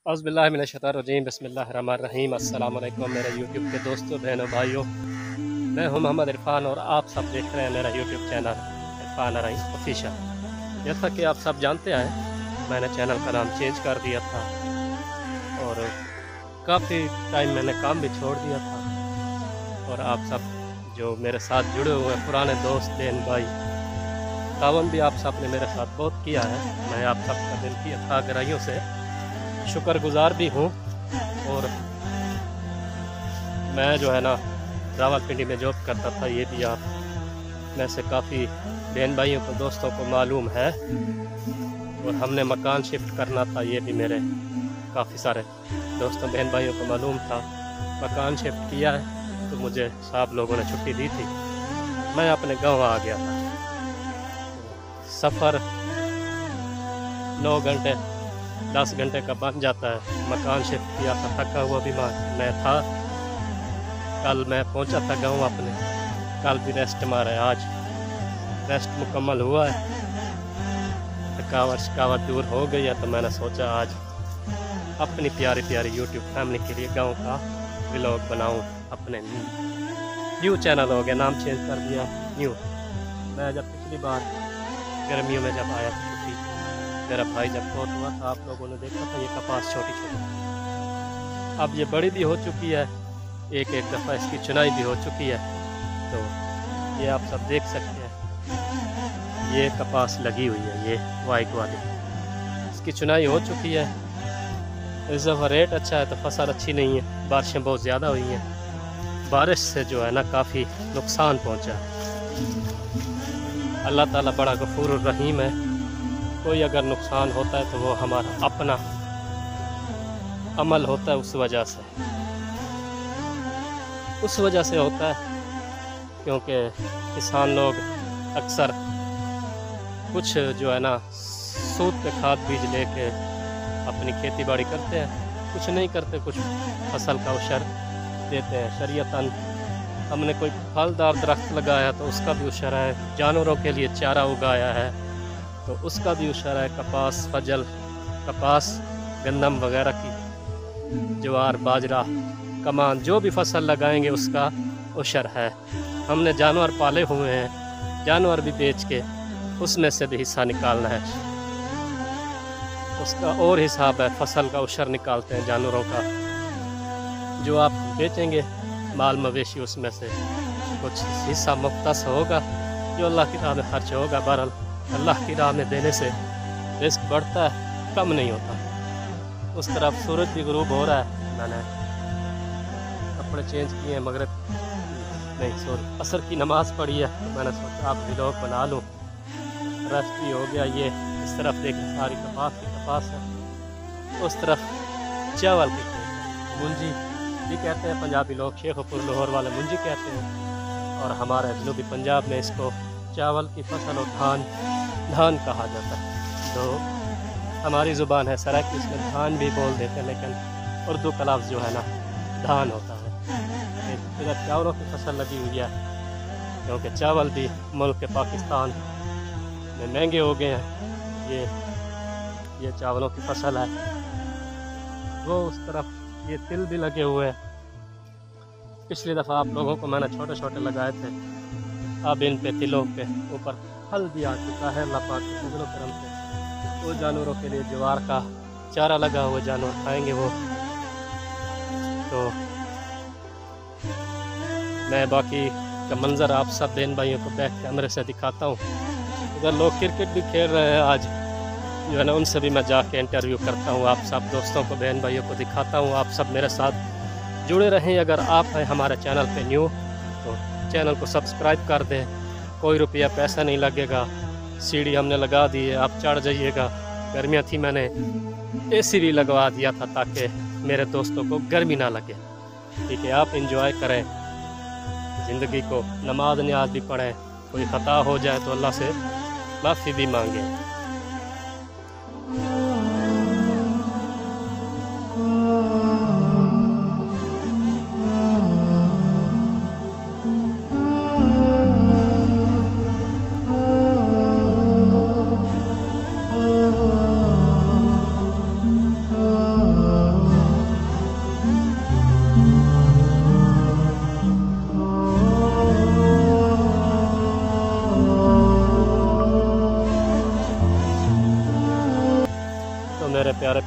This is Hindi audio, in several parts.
औज़ुबिल्लाहिमिनश्शैतानिर्रजीम बिस्मिल्लाहिर्रहमानिर्रहीम। अस्सलाम वालेकुम मेरे यूट्यूब के दोस्तों, बहनों, भाइयों। मैं हूं मोहम्मद इरफान और आप सब देख रहे हैं मेरा यूट्यूब चैनल इरफान अराई ऑफिशियल। जैसा कि आप सब जानते हैं, मैंने चैनल का नाम चेंज कर दिया था और काफ़ी टाइम मैंने काम भी छोड़ दिया था। और आप सब जो मेरे साथ जुड़े हुए हैं, पुराने दोस्त, बहन, भाई, तावन भी आप सब ने मेरे साथ बहुत किया है। मैं आप सबका दिल की अथाह गहराइयों से शुक्रगुजार भी हूँ। और मैं जो है ना रावलपिंडी में जॉब करता था, ये भी आप में से काफ़ी बहन भाइयों को, दोस्तों को मालूम है। और हमने मकान शिफ्ट करना था, ये भी मेरे काफ़ी सारे दोस्तों, बहन भाइयों को मालूम था। मकान शिफ्ट किया है तो मुझे साहब लोगों ने छुट्टी दी थी, मैं अपने गांव आ गया था। सफ़र 9 घंटे 10 घंटे का बन जाता है। मकान शिफ्ट किया था, थका हुआ भी मैं था। कल मैं पहुंचा था गांव अपने, कल भी रेस्ट मारा है, आज रेस्ट मुकम्मल हुआ है, थकावट दूर हो गई है। तो मैंने सोचा आज अपनी प्यारी प्यारी यूट्यूब फैमिली के लिए गांव का व्लॉग बनाऊं। अपने न्यू चैनल हो गया, नाम चेंज कर दिया न्यू। मैं जब पिछली बार गर्मियों में जब आया छुट्टी, मेरा भाई जब बहुत हुआ था, आप लोगों ने देखा था ये कपास छोटी छोटी, अब ये बड़ी भी हो चुकी है, एक एक दफ़ा इसकी चुनाई भी हो चुकी है। तो ये आप सब देख सकते हैं, ये कपास लगी हुई है, ये वाइट वाली, इसकी चुनाई हो चुकी है। इस दफ़ा रेट अच्छा है तो फसल अच्छी नहीं है, बारिशें बहुत ज़्यादा हुई हैं, बारिश से जो है ना काफ़ी नुकसान पहुँचा है। अल्लाह ताला बड़ा गफूर रहीम है, कोई अगर नुकसान होता है तो वो हमारा अपना अमल होता है, उस वजह से होता है। क्योंकि किसान लोग अक्सर कुछ जो है ना सूद पे खाद बीज लेके अपनी खेती बाड़ी करते हैं, कुछ नहीं करते, कुछ फसल का उशर देते हैं। शरीयतन हमने कोई फलदार दरख्त लगाया तो उसका भी उशर है, जानवरों के लिए चारा उगाया है तो उसका भी उशर है। कपास, फजल, कपास, गंदम वगैरह की, ज्वार, बाजरा, कमान, जो भी फसल लगाएंगे उसका उशर है। हमने जानवर पाले हुए हैं, जानवर भी बेच के उसमें से भी हिस्सा निकालना है, उसका और हिसाब है। फसल का उशर निकालते हैं जानवरों का, जो आप बेचेंगे माल मवेशी, उसमें से कुछ हिस्सा मुख्तस होगा जो अल्लाह की राह में खर्च होगा। बहरहाल अल्लाह की राह में देने से रिस्क बढ़ता है, कम नहीं होता। उस तरफ सूरज भी गुरूब हो रहा है। मैंने कपड़े चेंज किए हैं, मगरिब नहीं सॉरी असर की नमाज़ पढ़ी है, तो मैंने सोचा आप व्लॉग बना लूँ। रेस्ट भी हो गया। ये इस तरफ देखें, सारी कपास की कपास है, उस तरफ चावल की मुंजी भी कहते हैं पंजाबी लोग, शेखपुर लाहौर वाले मुंजी कहते हैं, और हमारे जनूबी पंजाब में इसको चावल की फसल और धान कहा जाता है। तो हमारी ज़ुबान है सराइकी, इसमें धान भी बोल देते हैं, लेकिन उर्दू का लफ्ज़ जो है ना धान होता है। इधर चावलों की फसल लगी हुई है, क्योंकि चावल भी मुल्क पाकिस्तान में महंगे हो गए हैं। ये चावलों की फसल है। वो उस तरफ ये तिल भी लगे हुए हैं। पिछली दफ़ा आप लोगों को मैंने छोटे छोटे लगाए थे, अब इन पे तिलों के ऊपर फल भी आ चुका है अल्लाह पाक के फजल करम से। तो जानवरों के लिए ज्वार का चारा लगा हुआ, जानवर खाएंगे वो। तो मैं बाकी का मंज़र आप सब बहन भाइयों को बैक कैमरे से दिखाता हूँ। उधर लोग क्रिकेट भी खेल रहे हैं आज, जो है ना उनसे भी मैं जाके इंटरव्यू करता हूँ, आप सब दोस्तों को, बहन भाइयों को दिखाता हूँ। आप सब मेरे साथ जुड़े रहें। अगर आप हैं हमारे चैनल पे न्यू तो चैनल को सब्सक्राइब कर दें, कोई रुपया पैसा नहीं लगेगा, सीढ़ी हमने लगा दी है, आप चढ़ जाइएगा। गर्मियाँ थी, मैंने AC भी लगवा दिया था ताकि मेरे दोस्तों को गर्मी ना लगे। ठीक है, आप इंजॉय करें ज़िंदगी को, नमाज न्याज भी पढ़ें, कोई ख़ता हो जाए तो अल्लाह से माफ़ी भी मांगें।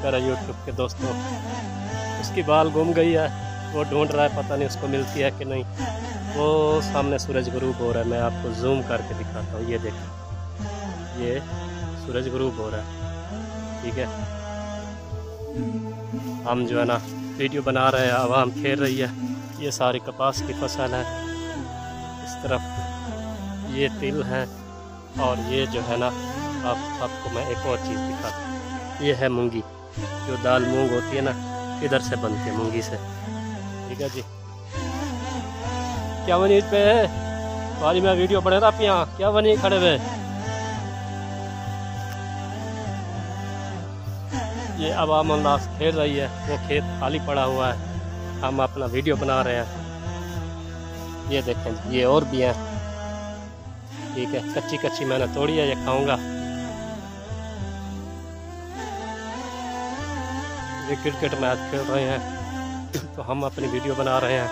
मेरा यूट्यूब के दोस्तों। उसकी बाल गुम गई है, वो ढूंढ रहा है, पता नहीं उसको मिलती है कि नहीं। वो सामने सूरज गुरूब हो रहा है, मैं आपको जूम करके दिखाता हूँ। ये देखो, ये सूरज गुरूब हो रहा है, ठीक है। हम जो है ना वीडियो बना रहे हैं, आवाम खेल रही है। ये सारी कपास की फसल है, इस तरफ ये तिल है, और ये जो है ना आपको मैं एक और चीज़ दिखाता हूँ। ये है मूंगी, जो दाल मूंग होती है ना, इधर से बनती है मूंगी से, ठीक है जी। क्या बनी पे है वाली मैं वीडियो बने रहा पिया, क्या बनी खड़े हुए। ये आवाम उल्लास खेल रही है, वो खेत खाली पड़ा हुआ है, हम अपना वीडियो बना रहे हैं। ये देखें, ये और भी हैं, ठीक है। कच्ची कच्ची मैंने तोड़ी है, ये खाऊंगा। ये क्रिकेट मैच खेल रहे हैं, तो हम अपनी वीडियो बना रहे हैं।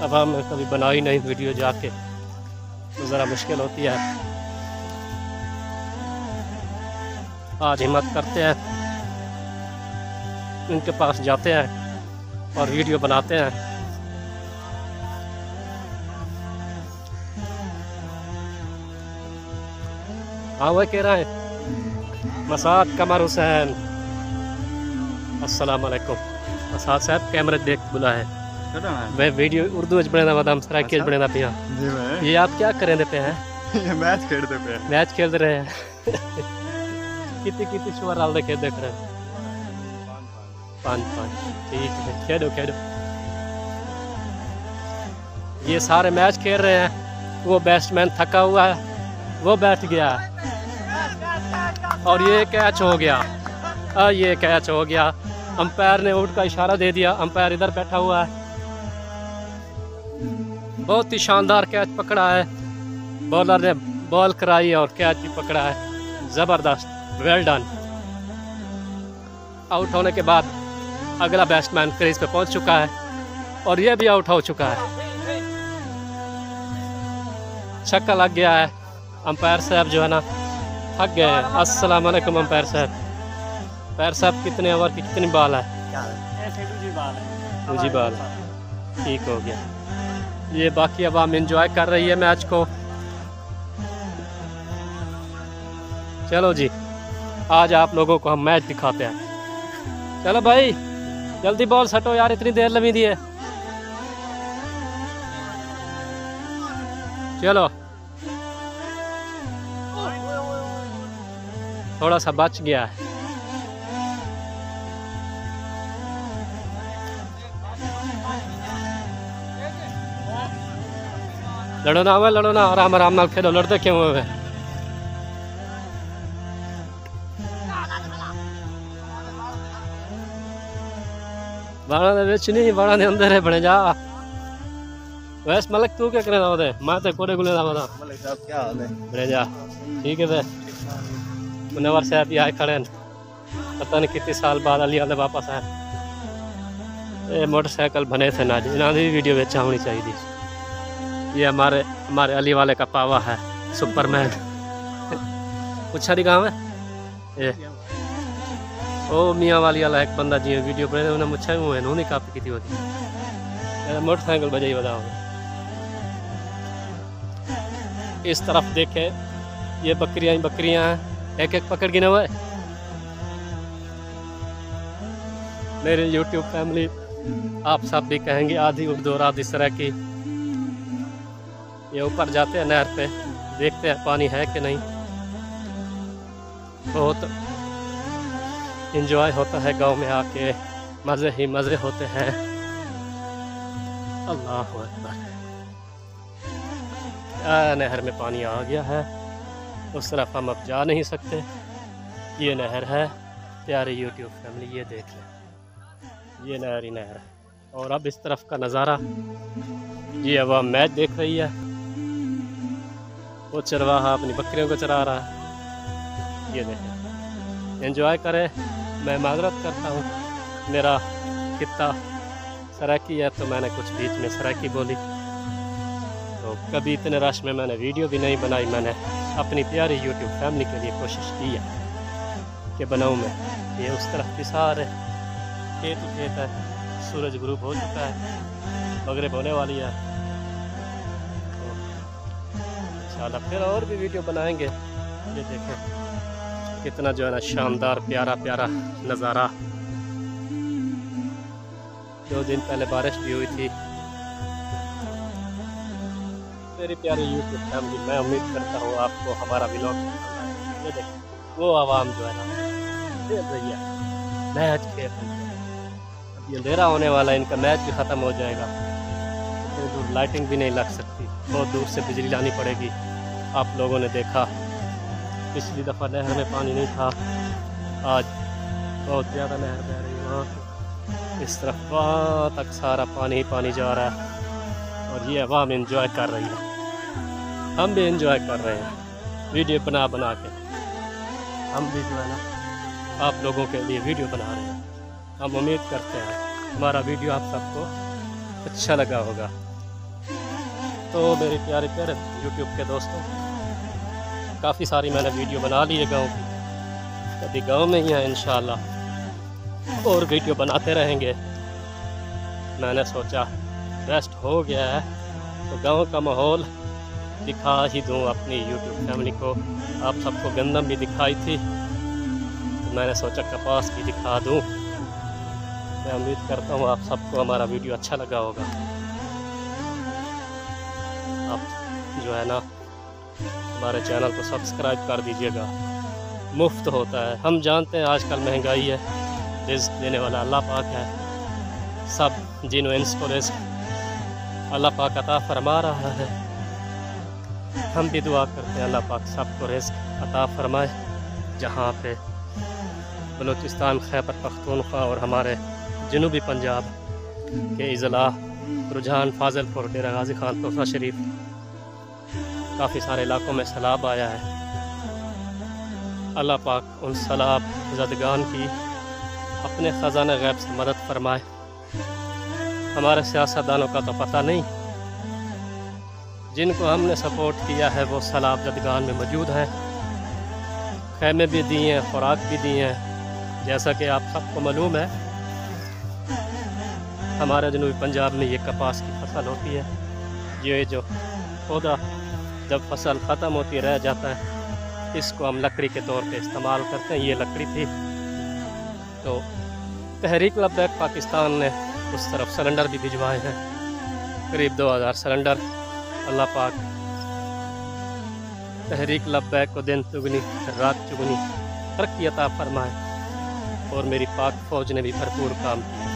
अब हम कभी बनाई नहीं वीडियो जाके, तो ज़रा मुश्किल होती है। आज हिम्मत करते हैं, उनके पास जाते हैं और वीडियो बनाते हैं। हाँ वही कह रहा है, मसाद कमर हुसैन, अस्सलाम वालेकुम। मसाद साहब कैमरे देख बुला है, मैं वीडियो उर्दू बने बदाम सराइके बने पिया। ये आप क्या करें पे हैं? ये मैच खेलते पे, मैच खेल रहे हैं। कितनी शुगर डाल देख रहे हैं। 5-5, ठीक है, खेलो खेलो। ये सारे मैच खेल रहे हैं। वो बैट्समैन थका हुआ है, वो बैठ गया और ये कैच हो गया। ये कैच हो गया, अंपायर ने आउट का इशारा दे दिया। अंपायर इधर बैठा हुआ है। बहुत ही शानदार कैच पकड़ा है, बॉलर ने बॉल कराई और कैच भी पकड़ा है, ज़बरदस्त, वेल डन। आउट होने के बाद अगला बैट्समैन क्रीज पे पहुंच चुका है और ये भी आउट हो चुका है। छक्का लग गया है। अंपायर साहब जो है ना थक गए हैं। अस्सलाम वालेकुम अंपायर साहब। अंपायर साहब कितने ओवर की कितनी बाल है? दूसरी बाल, ठीक हो गया। ये बाकी अवाम एंजॉय कर रही है मैच को। चलो जी, आज आप लोगों को हम मैच दिखाते हैं। चलो भाई जल्दी बॉल सटो यार, इतनी देर लगी दी है। चलो, थोड़ा सा बच गया है। लड़ो ना हुआ, लड़ो ना, आराम आराम नाल खेलो, लड़ते क्यों हुए? बाणा दे विच नहीं, बाणा दे अंदर है, बने जा। वैस मलक तू क्या करे ना, मैं तो कोड़े गुले ना बता। मलिक साहब क्या हाल है? बने जा, ठीक है। मुनव्वर साहब भी आए खड़े हैं, पता नहीं कितने साल बाद अली वाले वापस आए। ये मोटरसाइकिल बने थे ना जी, इन्होंने भी वीडियो बेचा होनी चाहिए थी। ये हमारे अली वाले का पावा है, सुपरमैन। पूछा नहीं गाँव है ये ओ मियाँ वाली वाला एक बंदा जी वीडियो बने उन्हें मुझे हुए उन्होंने काफ़ी की होती मोटरसाइकिल बजाई बताओ। इस तरफ देखे, ये बकरियाँ बकरियाँ हैं, एक एक पकड़ गिने हुए। मेरे YouTube फैमिली आप सब भी कहेंगे आधी उर्दू और आधी सराइकी। ये ऊपर जाते हैं नहर पे, देखते हैं पानी है कि नहीं। बहुत एंजॉय होता है गांव में आके, मज़े ही मज़े होते हैं। अल्लाह अकबर। नहर में पानी आ गया है, उस तरफ हम अब जा नहीं सकते। ये नहर है प्यारे YouTube फैमिली, ये देख लें, ये नहर ही नहर है। और अब इस तरफ का नज़ारा, ये अवाम मैच देख रही है, वो चरवाहा अपनी बकरियों को चरा रहा है। ये देखें, एंजॉय करें। मैं माजरत करता हूँ, मेरा कितना सराइकी है तो मैंने कुछ बीच में सराइकी बोली। तो कभी इतने रश में मैंने वीडियो भी नहीं बनाई। मैंने अपनी प्यारी YouTube फैमिली के लिए कोशिश की है कि बनाऊँ मैं। ये उस तरफ भी सारे खेत है। सूरज ग्रुप हो चुका है, मगरिब होने वाली है। तो इंशाल्लाह फिर और भी वीडियो बनाएंगे। ये देखें कितना जो है ना शानदार प्यारा प्यारा नज़ारा। 2 दिन पहले बारिश भी हुई थी। मेरी प्यारी यूट्यूब फैमिली, मैं उम्मीद करता हूँ आपको हमारा व्लॉग ये देखें, वो आवाम जो है ना खेल रही है, मैच खेल रही है। अब ये अंधेरा होने वाला है, इनका मैच भी ख़त्म हो जाएगा। इतनी दूर लाइटिंग भी नहीं लग सकती, बहुत दूर से बिजली लानी पड़ेगी। आप लोगों ने देखा पिछली दफ़ा नहर में पानी नहीं था, आज बहुत ज़्यादा नहर बह रही है। वहाँ इस तरफ वहाँ तक सारा पानी ही पानी जा रहा है और ये अवाम इंजॉय कर रही है। हम भी इंजॉय कर रहे हैं वीडियो बना बना के। हम भी जो है ना आप लोगों के लिए वीडियो बना रहे हैं। हम उम्मीद करते हैं हमारा वीडियो आप सबको अच्छा लगा होगा। तो मेरे प्यारे प्यारे यूट्यूब के दोस्तों, काफ़ी सारी मैंने वीडियो बना ली है गाँव की। अभी गाँव में ही है, इंशाल्लाह और वीडियो बनाते रहेंगे। मैंने सोचा बेस्ट हो गया है तो गांव का माहौल दिखा ही दूं अपनी यूट्यूब फैमिली को। आप सबको गंदम भी दिखाई थी, तो मैंने सोचा कपास भी दिखा दूं। मैं उम्मीद करता हूं आप सबको हमारा वीडियो अच्छा लगा होगा। आप जो है ना हमारे चैनल को सब्सक्राइब कर दीजिएगा, मुफ्त होता है। हम जानते हैं आजकल महंगाई है, रिज़्क़ देने वाला अल्लाह पाक है। सब जिन इंस को रिज़्क़ अल्लाह पाक अता फरमा रहा है। हम भी दुआ करते हैं अल्लाह पाक सबको रिज़्क़ अता फरमाए। जहाँ पे बलूचिस्तान, खैबर पख्तूनख्वा और हमारे जनूबी पंजाब के अज़ला, रुझान, फाजिलपुर, डेरा गाजी खान, तोहफ़ा शरीफ, काफ़ी सारे इलाकों में सैलाब आया है। अल्लाह पाक उन सैलाब ज़दगान की अपने ख़ज़ाना गैब से मदद फरमाए। हमारे सियासतदानों का तो पता नहीं, जिनको हमने सपोर्ट किया है वो सैलाब ज़दगान में मौजूद हैं। खैमे भी दिए हैं, खुराक भी दी हैं। जैसा कि आप सबको मालूम है हमारे जनूबी पंजाब में ये कपास की फसल होती है। ये जो पौधा जब फसल ख़त्म होती रह जाता है, इसको हम लकड़ी के तौर पे इस्तेमाल करते हैं। ये लकड़ी थी तो तहरीक लब्बैक पाकिस्तान ने उस तरफ सिलेंडर भी भिजवाए हैं, करीब 2000 सिलेंडर। अल्लाह पाक तहरीक लब्बैक को दिन दुगनी रात चुगनी तरक्की अता फरमाए। और मेरी पाक फ़ौज ने भी भरपूर काम किया।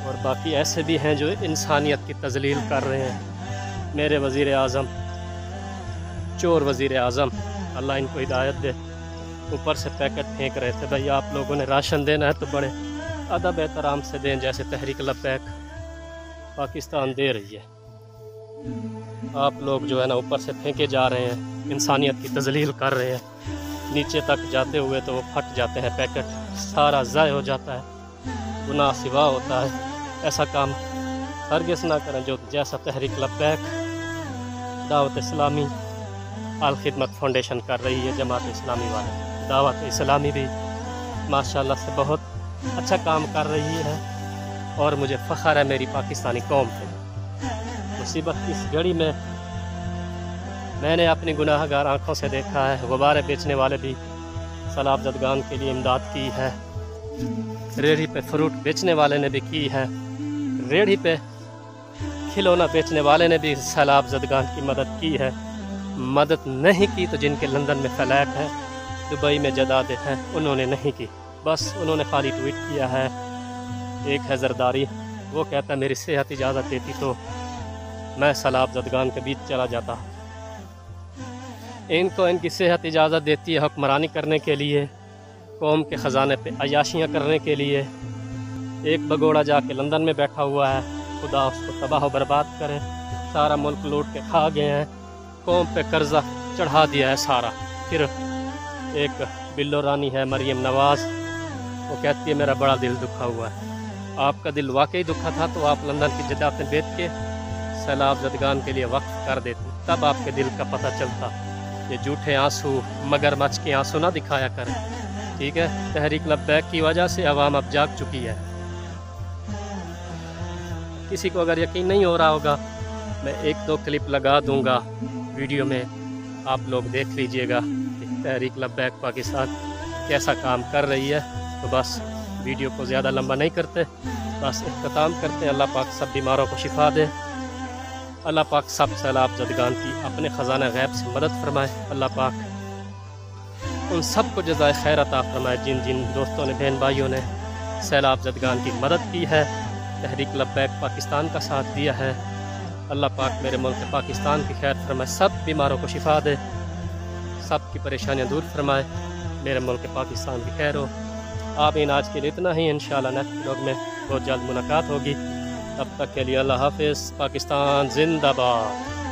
और बाकी ऐसे भी हैं जो इंसानियत की तज़लील कर रहे हैं। मेरे वज़ीर आज़म, चोर वज़ीर आज़म, अल्लाह इनको हिदायत दे, ऊपर से पैकेट फेंक रहे थे, भाई आप लोगों ने राशन देना है तो बड़े अदब एहतराम से दें, जैसे तहरीक लब्बैक पाकिस्तान दे रही है। आप लोग जो है ना ऊपर से फेंके जा रहे हैं, इंसानियत की तज़लील कर रहे हैं। नीचे तक जाते हुए तो वो फट जाते हैं पैकेट, सारा ज़ाय हो जाता है, गुनाह सिवा होता है। ऐसा काम हरगिज़ ना करें जो जैसा तहरीक लब्बैक दावत इस्लामी अल खिदमत फाउंडेशन कर रही है। जमात इस्लामी वाले दावत इस्लामी भी माशाल्लाह से बहुत अच्छा काम कर रही है और मुझे फ़ख्र है मेरी पाकिस्तानी कौम पे। मुसीबत की इस घड़ी में मैंने अपनी गुनाहगार आँखों से देखा है, गुब्बारे बेचने वाले भी सैलाब ज़दगान के लिए इमदाद की है। रेहड़ी पे फ्रूट बेचने वाले ने भी की है, रेहड़ी पे खिलौना बेचने वाले ने भी सैलाब ज़दगान की मदद की है। मदद नहीं की तो जिनके लंदन में फ्लैट है, दुबई में जदाद हैं, उन्होंने नहीं की। बस उन्होंने खाली ट्वीट किया है। एक है जरदारी, वो कहता है मेरी सेहत इजाज़त देती तो मैं सैलाब ज़दगान के बीच चला जाता। इनको इनकी सेहत इजाज़त देती है हुक्मरानी करने के लिए, कौम के ख़जाने पे अयाशियाँ करने के लिए। एक बगोड़ा जाके लंदन में बैठा हुआ है, खुदा उसको तबाह बर्बाद करे। सारा मुल्क लूट के खा गए हैं, कौम पे कर्जा चढ़ा दिया है सारा। फिर एक बिल्लो रानी है मरियम नवाज़, वो कहती है मेरा बड़ा दिल दुखा हुआ है। आपका दिल वाकई दुखा था तो आप लंदन की जदातें बेच के सैलाब ज़दगान के लिए वक्फ कर देते, तब आपके दिल का पता चलता। ये झूठे आंसू मगरमच्छ के आंसू ना दिखाया करें। ठीक है, तहरीक लब्बैक की वजह से आवाम अब जाग चुकी है। किसी को अगर यकीन नहीं हो रहा होगा, मैं 1-2 क्लिप लगा दूंगा वीडियो में, आप लोग देख लीजिएगा कि तहरीक लब्बैक पाकिस्तान कैसा काम कर रही है। तो बस वीडियो को ज़्यादा लंबा नहीं करते, बस इख्तिताम करते हैं। अल्लाह पाक सब बीमारों को शिफा दे, अल्लाह पाक सब सैलाब ज़दगान की अपने ख़जाना गैब से मदद फरमाए। अल्लाह पाक उन सब को जज़ाए खैर अता फरमाए जिन जिन दोस्तों ने, बहन भाइयों ने सैलाब ज़दगान की मदद की है, तहरीक लब्बैक पाकिस्तान का साथ दिया है। अल्लाह पाक मेरे मुल्क पाकिस्तान की खैर फरमाए, सब बीमारों को शिफा दे, सब की परेशानियाँ दूर फरमाए, मेरे मुल्क पाकिस्तान की खैर हो। आमीन। आज के लिए इतना ही, इंशाअल्लाह नेक्स्ट व्लॉग में बहुत जल्द मुलाकात होगी। तब तक के लिए अल्लाह हाफिज़। पाकिस्तान जिंदाबाद।